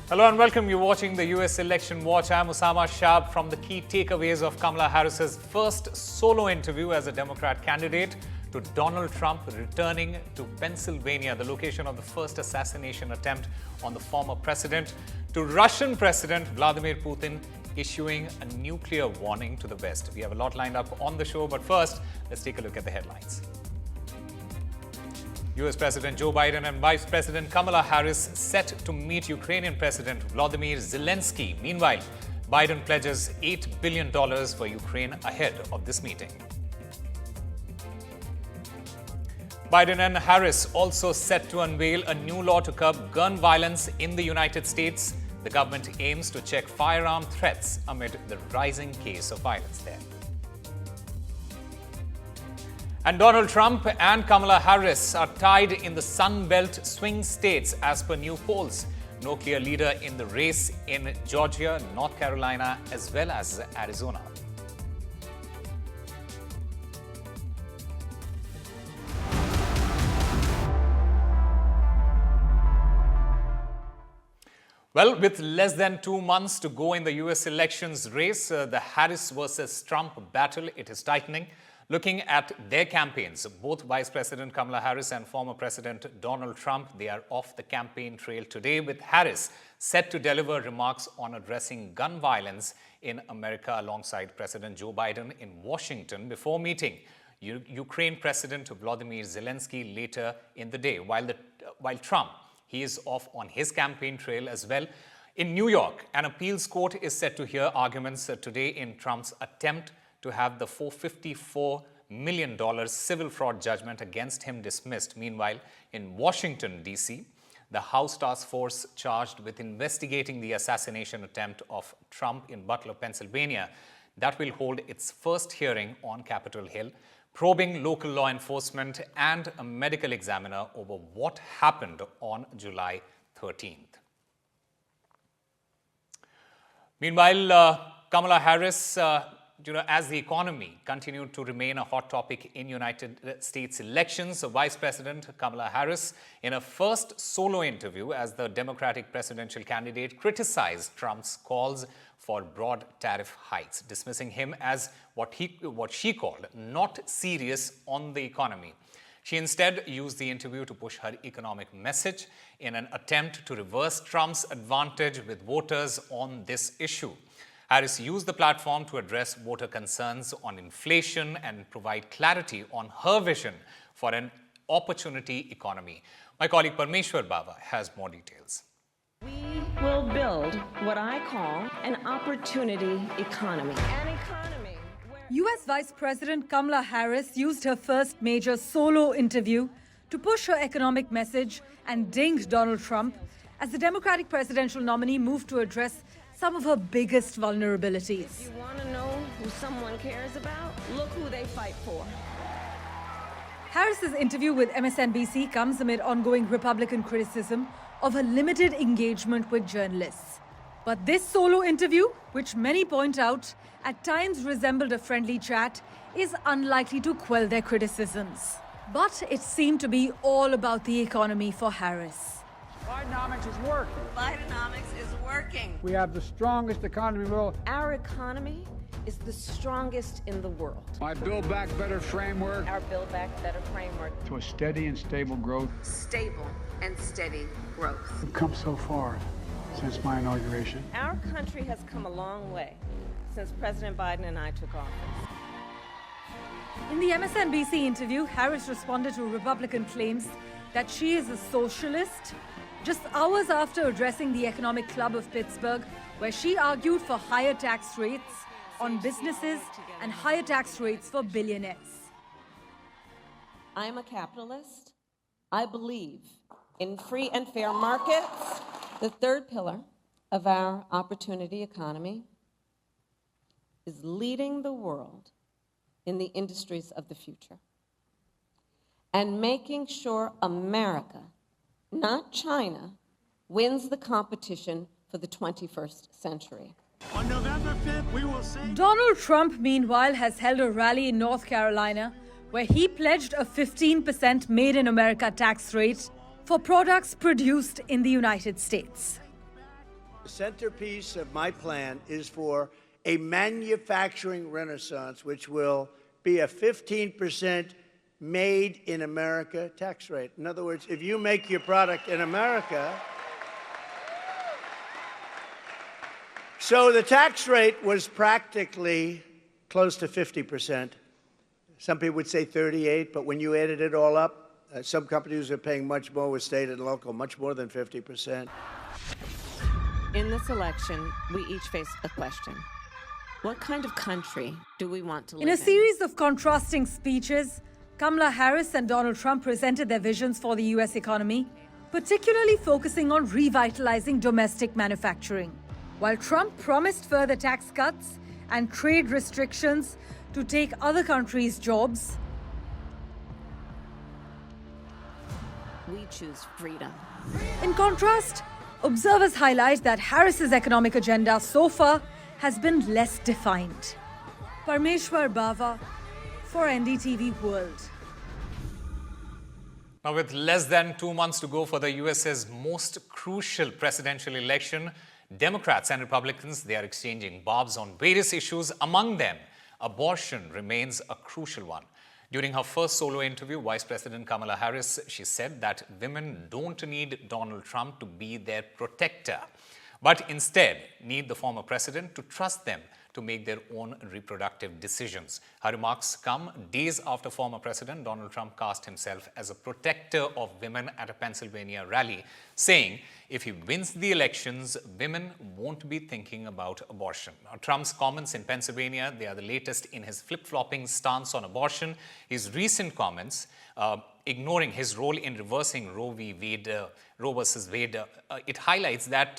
Hello and welcome. You're watching the US Election Watch. I'm Osama Shaab. From the key takeaways of Kamala Harris's first solo interview as a Democrat candidate to Donald Trump returning to Pennsylvania, the location of the first assassination attempt on the former president, to Russian President Vladimir Putin issuing a nuclear warning to the West. We have a lot lined up on the show, but first, let's take a look at the headlines. US President Joe Biden and Vice President Kamala Harris set to meet Ukrainian President Volodymyr Zelensky. Meanwhile, Biden pledges $8 billion for Ukraine ahead of this meeting. Biden and Harris also set to unveil a new law to curb gun violence in the United States. The government aims to check firearm threats amid the rising case of violence there. And Donald Trump and Kamala Harris are tied in the Sun Belt swing states as per new polls. No clear leader in the race in Georgia, North Carolina, as well as Arizona. Well, with less than 2 months to go in the US elections race, the Harris versus Trump battle, it is tightening. Looking at their campaigns, both Vice President Kamala Harris and former President Donald Trump, they are off the campaign trail today, with Harris set to deliver remarks on addressing gun violence in America alongside President Joe Biden in Washington before meeting Ukraine President Volodymyr Zelensky later in the day. While Trump, he is off on his campaign trail as well. In New York, an appeals court is set to hear arguments today in Trump's attempt to have the $454 million civil fraud judgment against him dismissed. Meanwhile, in Washington, D.C., the House task force charged with investigating the assassination attempt of Trump in Butler, Pennsylvania, that will hold its first hearing on Capitol Hill, probing local law enforcement and a medical examiner over what happened on July 13th. Meanwhile, Kamala Harris, as the economy continued to remain a hot topic in United States elections, Vice President Kamala Harris, in her first solo interview as the Democratic presidential candidate, criticized Trump's calls for broad tariff hikes, dismissing him as what she called not serious on the economy. She instead used the interview to push her economic message in an attempt to reverse Trump's advantage with voters on this issue. Harris used the platform to address voter concerns on inflation and provide clarity on her vision for an opportunity economy. My colleague Parmeshwar Baba has more details. We will build what I call an opportunity economy. An economy where U.S. Vice President Kamala Harris used her first major solo interview to push her economic message and dinged Donald Trump as the Democratic presidential nominee moved to address some of her biggest vulnerabilities. If you want to know who someone cares about, look who they fight for. Harris's interview with MSNBC comes amid ongoing Republican criticism of her limited engagement with journalists. But this solo interview, which many point out at times resembled a friendly chat, is unlikely to quell their criticisms. But it seemed to be all about the economy for Harris. Bidenomics is working. Bidenomics is working. We have the strongest economy in the world. Our economy is the strongest in the world. My Build Back Better framework Our Build Back Better framework. to a steady and stable growth. Stable and steady growth. We've come so far since my inauguration. Our country has come a long way since President Biden and I took office. In the MSNBC interview, Harris responded to Republican claims that she is a socialist, just hours after addressing the Economic Club of Pittsburgh, where she argued for higher tax rates on businesses and higher tax rates for billionaires. I am a capitalist. I believe in free and fair markets. The third pillar of our opportunity economy is leading the world in the industries of the future and making sure America, not China, wins the competition for the 21st century. On November 5th, we will say... Donald Trump, meanwhile, has held a rally in North Carolina where he pledged a 15% Made in America tax rate for products produced in the United States. The centerpiece of my plan is for a manufacturing renaissance, which will be a 15% made in America tax rate. In other words, if you make your product in America, so the tax rate was practically close to 50%. Some people would say 38, but when you added it all up, some companies are paying much more with state and local, much more than 50%. In this election, we each face a question. What kind of country do we want to live in? In a series of contrasting speeches, Kamala Harris and Donald Trump presented their visions for the US economy, particularly focusing on revitalizing domestic manufacturing. While Trump promised further tax cuts and trade restrictions to take other countries' jobs, We choose freedom. in contrast, observers highlight that Harris's economic agenda so far has been less defined. Parmeshwar Bava for NDTV World. Now, with less than 2 months to go for the US's most crucial presidential election, Democrats and Republicans, they are exchanging barbs on various issues. Among them, abortion remains a crucial one. During her first solo interview, Vice President Kamala Harris, she said that women don't need Donald Trump to be their protector, but instead need the former president to trust them to make their own reproductive decisions. Her remarks come days after former President Donald Trump cast himself as a protector of women at a Pennsylvania rally, saying if he wins the elections, women won't be thinking about abortion. Now, Trump's comments in Pennsylvania, they are the latest in his flip-flopping stance on abortion. His recent comments, ignoring his role in reversing Roe versus Wade, it highlights that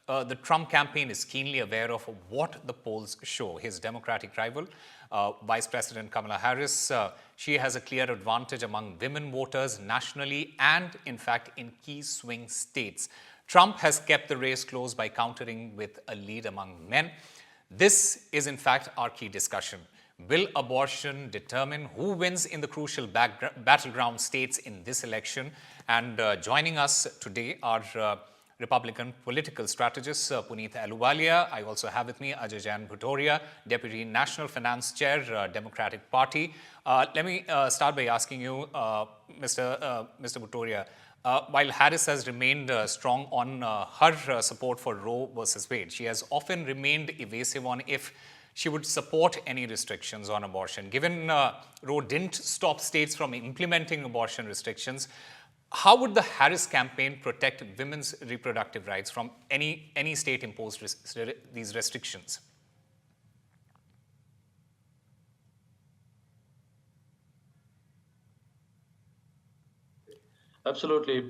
the Trump campaign is keenly aware of what the polls show. His Democratic rival, Vice President Kamala Harris, she has a clear advantage among women voters nationally and, in fact, in key swing states. Trump has kept the race close by countering with a lead among men. This is, in fact, our key discussion. Will abortion determine who wins in the crucial battleground states in this election? And joining us today are Republican political strategist Puneet Ahluwalia. I also have with me Ajay Jain Bhutoria, Deputy National Finance Chair, Democratic Party. Let me start by asking you, Mr. Bhutoria, while Harris has remained strong on her support for Roe versus Wade, she has often remained evasive on if she would support any restrictions on abortion. Given Roe didn't stop states from implementing abortion restrictions, how would the Harris campaign protect women's reproductive rights from any state-imposed these restrictions? Absolutely.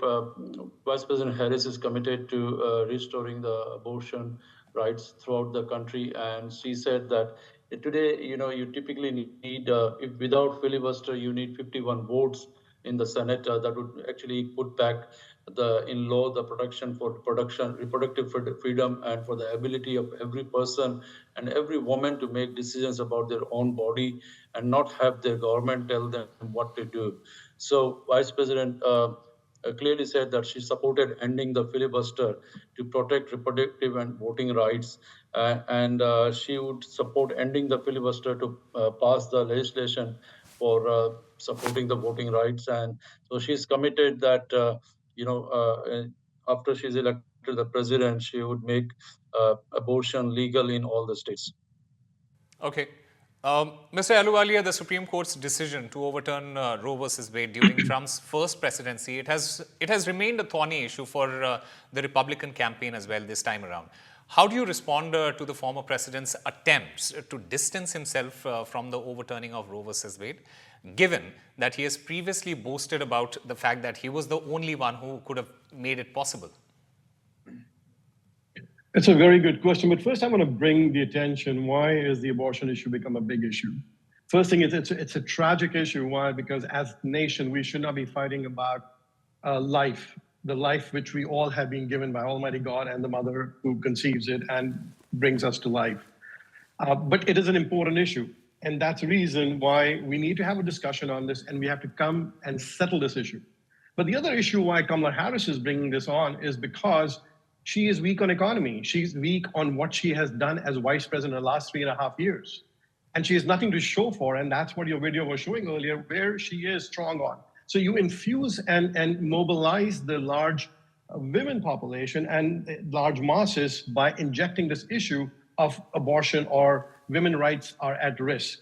Vice President Harris is committed to restoring the abortion rights throughout the country. And she said that today, you typically need, if without filibuster, you need 51 votes in the Senate that would actually put back in law the reproductive freedom and for the ability of every person and every woman to make decisions about their own body and not have their government tell them what to do. So Vice President clearly said that she supported ending the filibuster to protect reproductive and voting rights, and she would support ending the filibuster to pass the legislation for supporting the voting rights. And so she's committed that, after she's elected the president, she would make abortion legal in all the states. Okay. Mr. Ahluwalia, the Supreme Court's decision to overturn Roe versus Wade during Trump's first presidency, it has remained a thorny issue for the Republican campaign as well this time around. How do you respond to the former president's attempts to distance himself from the overturning of Roe versus Wade, given that he has previously boasted about the fact that he was the only one who could have made it possible? It's a very good question. But first, I want to bring the attention, why is the abortion issue become a big issue? First thing is, it's a tragic issue. Why? Because as a nation, we should not be fighting about life, the life which we all have been given by Almighty God and the mother who conceives it and brings us to life. But it is an important issue. And that's the reason why we need to have a discussion on this, and we have to come and settle this issue. But the other issue why Kamala Harris is bringing this on is because She is weak on economy. She's weak on what she has done as vice president in the last 3.5 years. And she has nothing to show for, and that's what your video was showing earlier, where she is strong on. So you infuse and mobilize the large women population and large masses by injecting this issue of abortion or women's rights are at risk.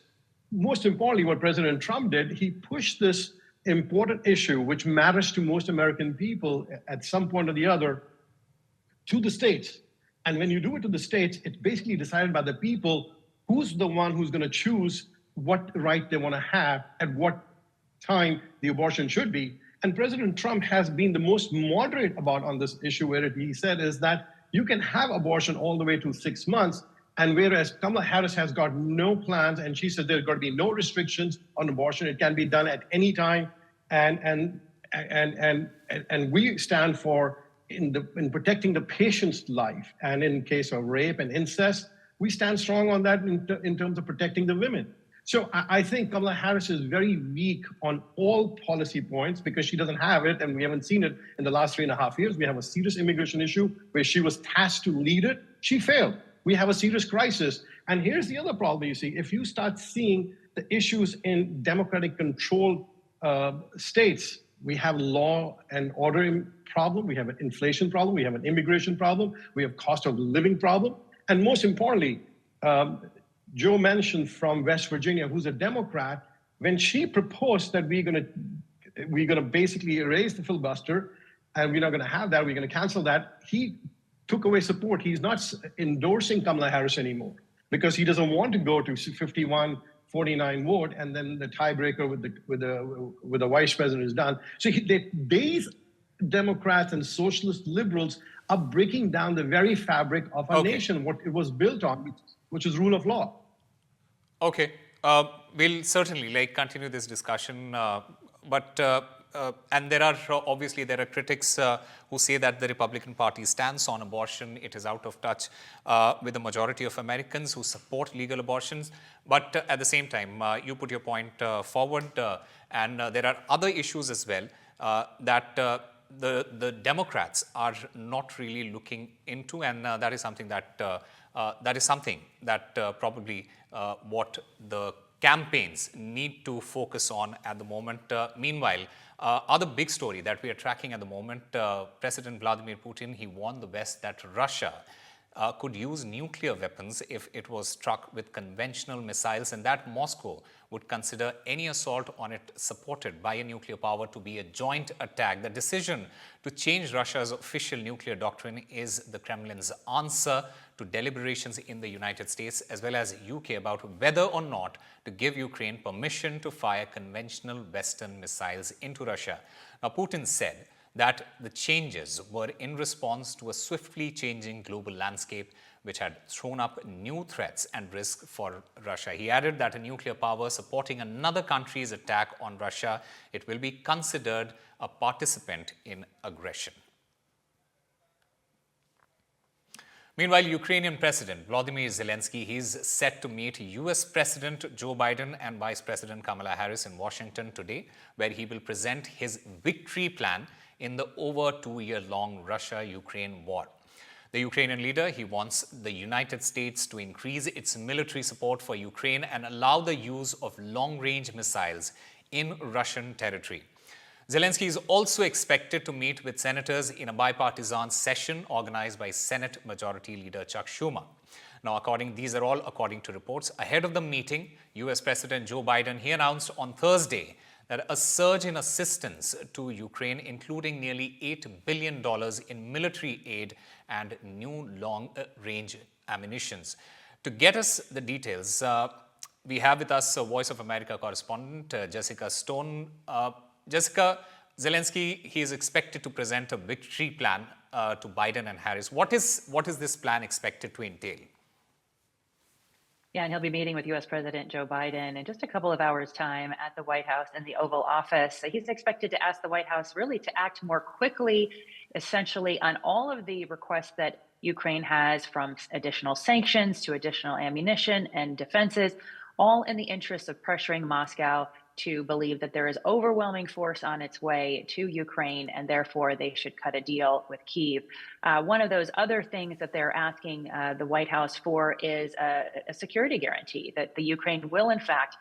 Most importantly, what President Trump did, he pushed this important issue, which matters to most American people at some point or the other, to the states. And when you do it to the states, it's basically decided by the people who's the one who's going to choose what right they want to have at what time the abortion should be. And President Trump has been the most moderate about on this issue, where he said is that you can have abortion all the way to 6 months. And whereas Kamala Harris has got no plans, and she said there's got to be no restrictions on abortion, it can be done at any time. And we stand for in protecting the patient's life. And in case of rape and incest, we stand strong on that in terms of protecting the women. So I think Kamala Harris is very weak on all policy points because she doesn't have it, and we haven't seen it in the last 3.5 years. We have a serious immigration issue where she was tasked to lead it. She failed. We have a serious crisis. And here's the other problem you see. If you start seeing the issues in democratic controlled states, we have law and order problem, we have an inflation problem, we have an immigration problem, we have cost of living problem. And most importantly, Joe Manchin from West Virginia, who's a Democrat, when she proposed that we're gonna basically erase the filibuster, and we're not gonna have that, we're gonna cancel that, he took away support. He's not endorsing Kamala Harris anymore because he doesn't want to go to 51-49 vote, and then the tiebreaker with the vice president is done. So these Democrats and socialist liberals are breaking down the very fabric of our nation, what it was built on, which is rule of law. Okay, we'll certainly continue this discussion, and there are obviously critics who say that the Republican Party stance on abortion, it is out of touch with the majority of Americans who support legal abortions. But at the same time, you put your point forward, and there are other issues as well that the Democrats are not really looking into, and that is something that probably what the campaigns need to focus on at the moment. Meanwhile, other big story that we are tracking at the moment, President Vladimir Putin, he warned the West that Russia could use nuclear weapons if it was struck with conventional missiles, and that Moscow would consider any assault on it supported by a nuclear power to be a joint attack. The decision to change Russia's official nuclear doctrine is the Kremlin's answer to deliberations in the United States as well as UK about whether or not to give Ukraine permission to fire conventional Western missiles into Russia. Now, Putin said that the changes were in response to a swiftly changing global landscape which had thrown up new threats and risks for Russia. He added that a nuclear power supporting another country's attack on Russia, it will be considered a participant in aggression. Meanwhile, Ukrainian President Volodymyr Zelensky, he's set to meet US President Joe Biden and Vice President Kamala Harris in Washington today, where he will present his victory plan in the over 2-year-long Russia-Ukraine war. The Ukrainian leader, he wants the United States to increase its military support for Ukraine and allow the use of long-range missiles in Russian territory. Zelensky is also expected to meet with senators in a bipartisan session organized by Senate Majority Leader Chuck Schumer. Now, these are all according to reports. Ahead of the meeting, US President Joe Biden, he announced on Thursday that a surge in assistance to Ukraine, including nearly $8 billion in military aid and new long-range ammunitions. To get us the details, we have with us Voice of America correspondent Jessica Stone. Jessica, Zelensky, he is expected to present a victory plan to Biden and Harris. What is this plan expected to entail? Yeah, and he'll be meeting with U.S. President Joe Biden in just a couple of hours' time at the White House in the Oval Office. He's expected to ask the White House really to act more quickly, essentially on all of the requests that Ukraine has, from additional sanctions to additional ammunition and defenses, all in the interest of pressuring Moscow to believe that there is overwhelming force on its way to Ukraine, and therefore they should cut a deal with Kyiv. One of those other things that they're asking the White House for is a security guarantee that the Ukraine will, in fact,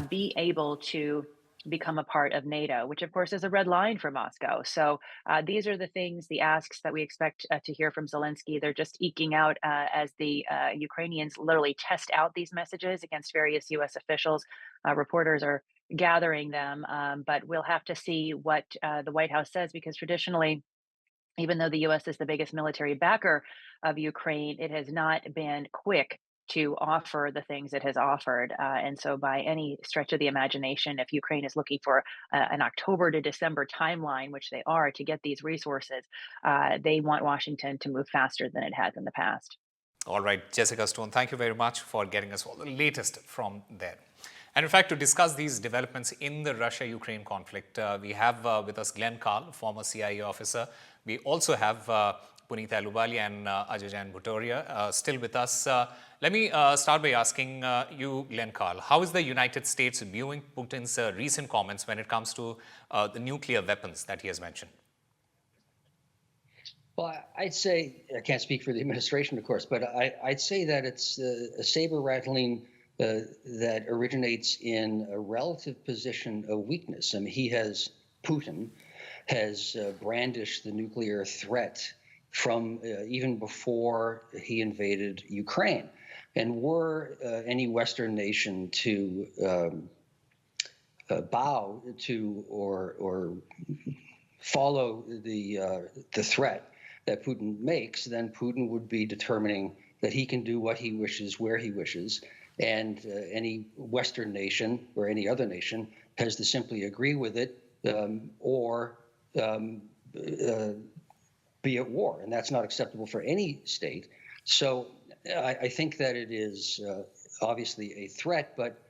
be able to become a part of NATO, which of course is a red line for Moscow. So these are the things, the asks that we expect to hear from Zelensky. They're just eking out as the Ukrainians literally test out these messages against various US officials. Reporters are gathering them, but we'll have to see what the White House says, because traditionally, even though the US is the biggest military backer of Ukraine, it has not been quick to offer the things it has offered. And so, by any stretch of the imagination, if Ukraine is looking for an October to December timeline, which they are, to get these resources, they want Washington to move faster than it has in the past. All right, Jessica Stone, thank you very much for getting us all the latest from there. And in fact, to discuss these developments in the Russia-Ukraine conflict, we have with us Glenn Carl, former CIA officer. We also have Puneet Ahluwalia and Ajay Jain Bhutoria still with us. Let me start by asking you, Glenn Carl, how is the United States viewing Putin's recent comments when it comes to the nuclear weapons that he has mentioned? Well, I'd say, I can't speak for the administration, of course, but I'd say that it's a saber rattling that originates in a relative position of weakness. I mean, Putin has brandished the nuclear threat from even before he invaded Ukraine. And were any Western nation to bow to or follow the threat that Putin makes, then Putin would be determining that he can do what he wishes, where he wishes, and any Western nation or any other nation has to simply agree with it or be at war, and that's not acceptable for any state. So I think that it is obviously a threat, but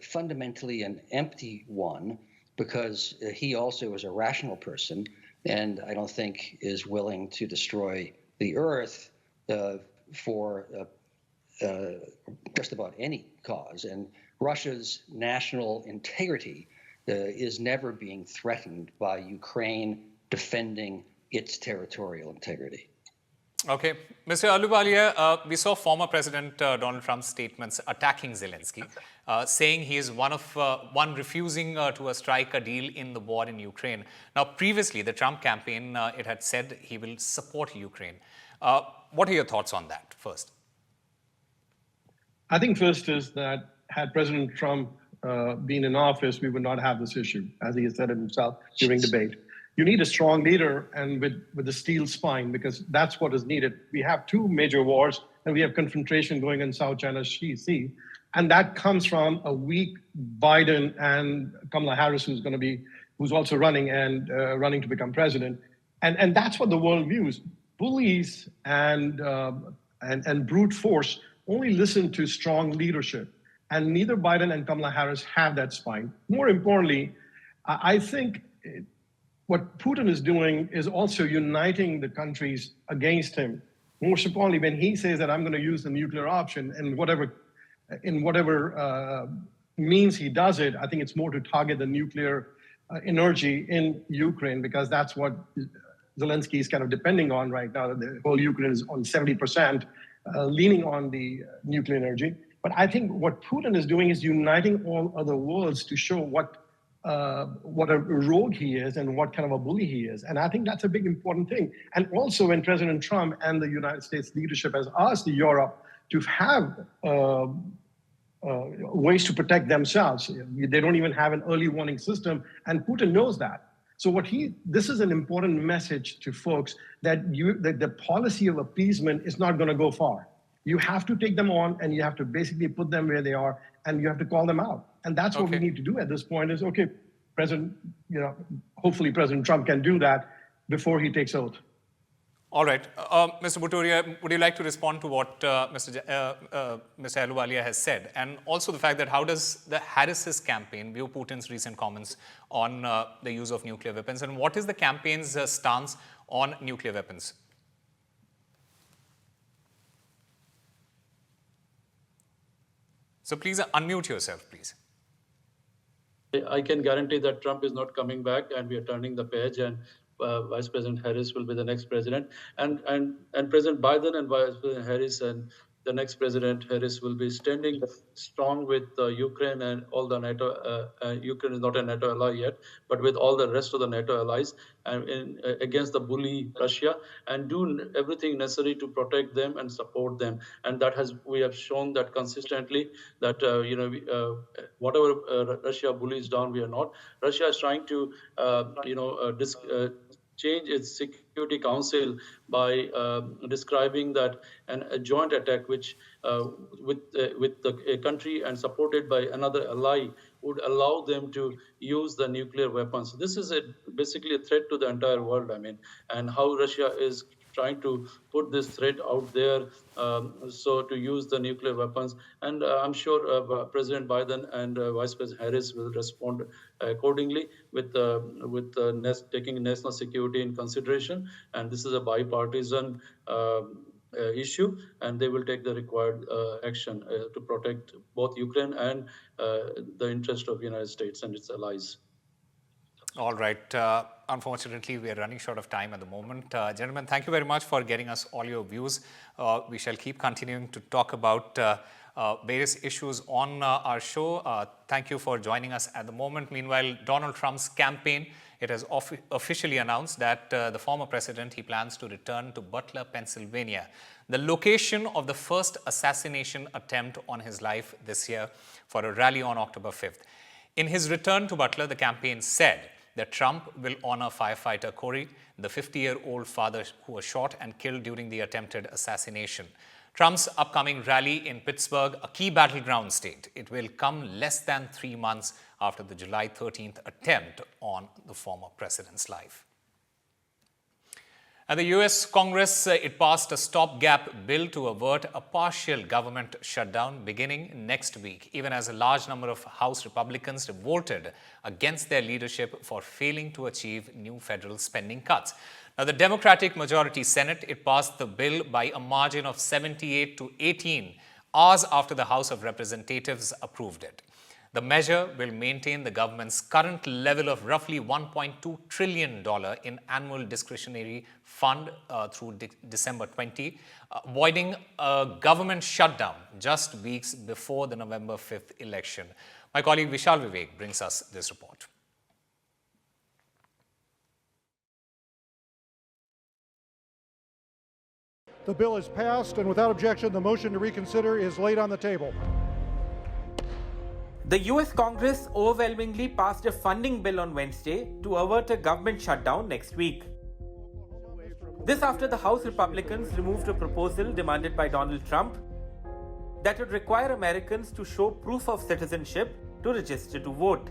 fundamentally an empty one, because he also is a rational person, and I don't think is willing to destroy the earth for just about any cause. And Russia's national integrity is never being threatened by Ukraine defending its territorial integrity. Okay. Mr. Ahluwalia, we saw former President Donald Trump's statements attacking Zelensky, saying he is one refusing to strike a deal in the war in Ukraine. Now, previously, the Trump campaign, it had said he will support Ukraine. What are your thoughts on that first? I think first is that had President Trump been in office, we would not have this issue, as he has said it himself during debate. You need a strong leader and with a steel spine, because that's what is needed. We have two major wars, and we have confrontation going in South China Sea, and that comes from a weak Biden and Kamala Harris, who's also running to become president, and that's what the world views. Bullies and brute force only listen to strong leadership, and neither Biden and Kamala Harris have that spine. More importantly, I think what Putin is doing is also uniting the countries against him. Most importantly, when he says that I'm going to use the nuclear option and in whatever means he does it, I think it's more to target the nuclear energy in Ukraine, because that's what Zelensky is kind of depending on right now. The whole Ukraine is on 70%, leaning on the nuclear energy. But I think what Putin is doing is uniting all other worlds to show what a rogue he is and what kind of a bully he is. And I think that's a big important thing. And also when President Trump and the United States leadership has asked Europe to have ways to protect themselves. They don't even have an early warning system, and Putin knows that. So this is an important message to folks that the policy of appeasement is not going to go far. You have to take them on, and you have to basically put them where they are, and you have to call them out. And that's what we need to do at this point is, okay, hopefully President Trump can do that before he takes oath. All right. Mr. Bhutoria, would you like to respond to what Mr. Ahluwalia has said? And also the fact that how does the Harris's campaign view Putin's recent comments on the use of nuclear weapons? And what is the campaign's stance on nuclear weapons? So please unmute yourself, please. I can guarantee that Trump is not coming back, and we are turning the page, and Vice President Harris will be the next president, and President Biden and Vice President Harris and the next President Harris will be standing strong with Ukraine and all the NATO. Ukraine is not a NATO ally yet, but with all the rest of the NATO allies, and against the bully Russia, and do everything necessary to protect them and support them. And we have shown that consistently that whatever Russia bullies down, we are not. Russia is trying to change its Security Council by describing that a joint attack, which with a country and supported by another ally, would allow them to use the nuclear weapons. This is basically a threat to the entire world. I mean, and how Russia is trying to put this threat out there, so to use the nuclear weapons. And I'm sure President Biden and Vice President Harris will respond accordingly with taking national security in consideration. And this is a bipartisan issue, and they will take the required action to protect both Ukraine and the interest of the United States and its allies. All right. Unfortunately, we are running short of time at the moment. Gentlemen, thank you very much for getting us all your views. We shall keep continuing to talk about various issues on our show. Thank you for joining us at the moment. Meanwhile, Donald Trump's campaign, it has officially announced that the former president, he plans to return to Butler, Pennsylvania, the location of the first assassination attempt on his life this year, for a rally on October 5th. In his return to Butler, the campaign said that Trump will honor firefighter Corey, the 50-year-old father who was shot and killed during the attempted assassination. Trump's upcoming rally in Pittsburgh, a key battleground state, it will come less than 3 months after the July 13th attempt on the former president's life. At the US Congress, it passed a stopgap bill to avert a partial government shutdown beginning next week, even as a large number of House Republicans revolted against their leadership for failing to achieve new federal spending cuts. Now, the Democratic majority Senate, it passed the bill by a margin of 78 to 18 hours after the House of Representatives approved it. The measure will maintain the government's current level of roughly $1.2 trillion in annual discretionary fund through December 20, avoiding a government shutdown just weeks before the November 5th election. My colleague Vishal Vivek brings us this report. The bill is passed, and without objection, the motion to reconsider is laid on the table. The US Congress overwhelmingly passed a funding bill on Wednesday to avert a government shutdown next week. This after the House Republicans removed a proposal demanded by Donald Trump that would require Americans to show proof of citizenship to register to vote.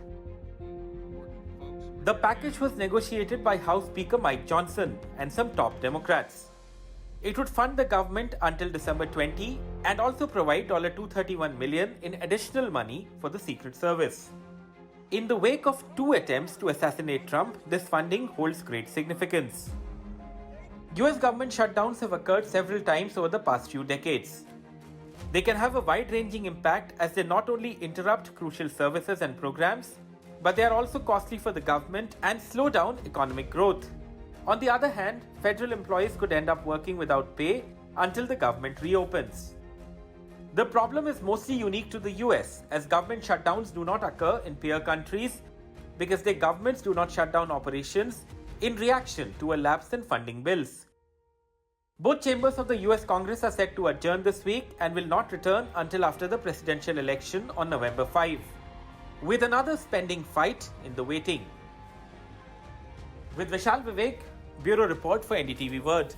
The package was negotiated by House Speaker Mike Johnson and some top Democrats. It would fund the government until December 20 and also provide $231 million in additional money for the Secret Service. In the wake of 2 attempts to assassinate Trump, this funding holds great significance. US government shutdowns have occurred several times over the past few decades. They can have a wide-ranging impact as they not only interrupt crucial services and programs, but they are also costly for the government and slow down economic growth. On the other hand, federal employees could end up working without pay until the government reopens. The problem is mostly unique to the US, as government shutdowns do not occur in peer countries because their governments do not shut down operations in reaction to a lapse in funding bills. Both chambers of the US Congress are set to adjourn this week and will not return until after the presidential election on November 5, with another spending fight in the waiting. With Vishal Vivek, Bureau Report for NDTV World.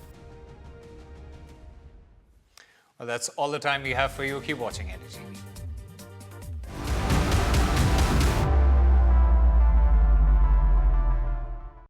Well, that's all the time we have for you. Keep watching NDTV.